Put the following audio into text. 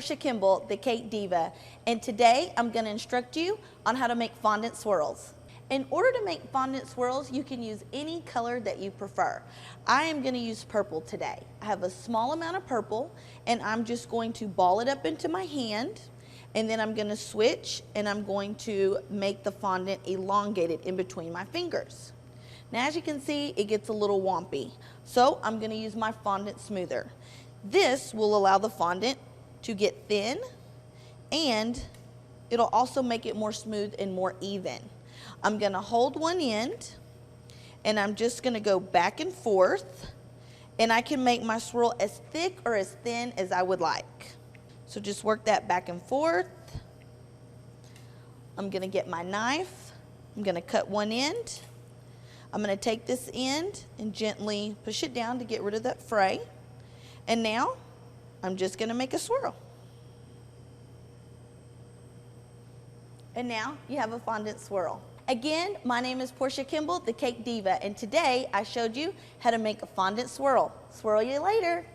Portia Kimball, the Cake Diva, and today I'm going to instruct you on how to make fondant swirls. In order to make fondant swirls, you can use any color that you prefer. I am going to use purple today. I have a small amount of purple, and I'm just going to ball it up into my hand, and then I'm going to switch, and I'm going to make the fondant elongated in between my fingers. Now, as you can see, it gets a little wompy, so I'm going to use my fondant smoother. This will allow the fondant to get thin, and it'll also make it more smooth and more even. I'm going to hold one end, and I'm just going to go back and forth, and I can make my swirl as thick or as thin as I would like. So just work that back and forth. I'm going to get my knife. I'm going to cut one end. I'm going to take this end and gently push it down to get rid of that fray. And now I'm just going to make a swirl. And now you have a fondant swirl. Again, my name is Portia Kimball, the Cake Diva, and today I showed you how to make a fondant swirl. Swirl you later.